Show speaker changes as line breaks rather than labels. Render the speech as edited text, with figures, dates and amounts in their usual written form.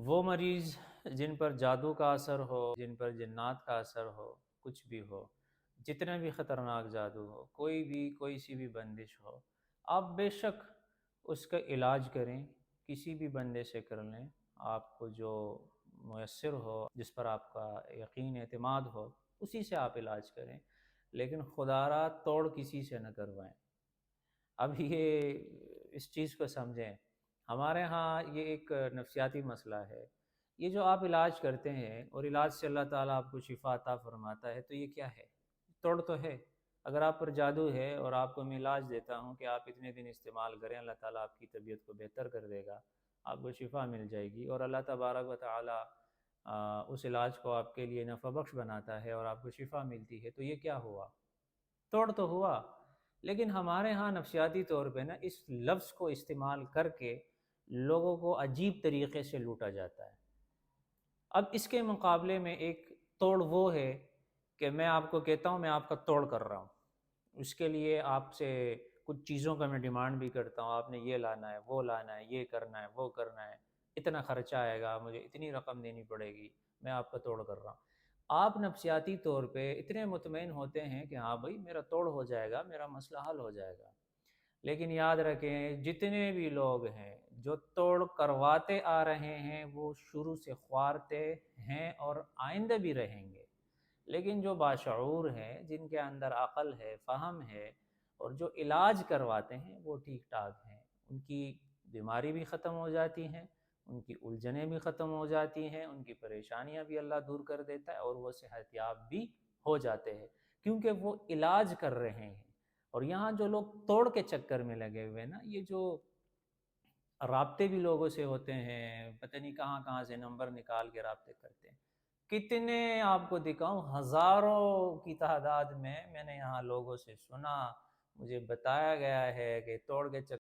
وہ مریض جن پر جادو کا اثر ہو، جن پر جنات کا اثر ہو، کچھ بھی ہو، جتنا بھی خطرناک جادو ہو، کوئی سی بھی بندش ہو، آپ بے شک اس کا علاج کریں، کسی بھی بندے سے کر لیں، آپ کو جو میسر ہو، جس پر آپ کا یقین اعتماد ہو، اسی سے آپ علاج کریں، لیکن خدا را توڑ کسی سے نہ کروائیں۔ اب یہ اس چیز کو سمجھیں، ہمارے ہاں یہ ایک نفسیاتی مسئلہ ہے۔ یہ جو آپ علاج کرتے ہیں اور علاج سے اللہ تعالیٰ آپ کو شفا عطا فرماتا ہے، تو یہ کیا ہے؟ توڑ تو ہے۔ اگر آپ پر جادو ہے اور آپ کو میں علاج دیتا ہوں کہ آپ اتنے دن استعمال کریں، اللہ تعالیٰ آپ کی طبیعت کو بہتر کر دے گا، آپ کو شفا مل جائے گی، اور اللہ تبارک و تعالیٰ اس علاج کو آپ کے لیے نفع بخش بناتا ہے اور آپ کو شفا ملتی ہے، تو یہ کیا ہوا؟ توڑ تو ہوا۔ لیکن ہمارے ہاں نفسیاتی طور پہ نا اس لفظ کو استعمال کر کے لوگوں کو عجیب طریقے سے لوٹا جاتا ہے۔ اب اس کے مقابلے میں ایک توڑ وہ ہے کہ میں آپ کو کہتا ہوں میں آپ کا توڑ کر رہا ہوں، اس کے لیے آپ سے کچھ چیزوں کا میں ڈیمانڈ بھی کرتا ہوں، آپ نے یہ لانا ہے، وہ لانا ہے، یہ کرنا ہے، وہ کرنا ہے، اتنا خرچہ آئے گا، مجھے اتنی رقم دینی پڑے گی، میں آپ کا توڑ کر رہا ہوں۔ آپ نفسیاتی طور پہ اتنے مطمئن ہوتے ہیں کہ ہاں بھائی میرا توڑ ہو جائے گا، میرا مسئلہ حل ہو جائے گا، لیکن یاد رکھیں جتنے بھی لوگ ہیں جو توڑ کرواتے آ رہے ہیں وہ شروع سے خوارتے ہیں اور آئندہ بھی رہیں گے، لیکن جو باشعور ہیں، جن کے اندر عقل ہے، فہم ہے، اور جو علاج کرواتے ہیں وہ ٹھیک ٹھاک ہیں، ان کی بیماری بھی ختم ہو جاتی ہیں، ان کی الجھنیں بھی ختم ہو جاتی ہیں، ان کی پریشانیاں بھی اللہ دور کر دیتا ہے، اور وہ صحت یاب بھی ہو جاتے ہیں، کیونکہ وہ علاج کر رہے ہیں۔ اور یہاں جو لوگ توڑ کے چکر میں لگے ہوئے نا، یہ جو رابطے بھی لوگوں سے ہوتے ہیں، پتہ نہیں کہاں کہاں سے نمبر نکال کے رابطے کرتے ہیں، کتنے آپ کو دکھاؤں، ہزاروں کی تعداد میں نے یہاں لوگوں سے سنا، مجھے بتایا گیا ہے کہ توڑ کے چکر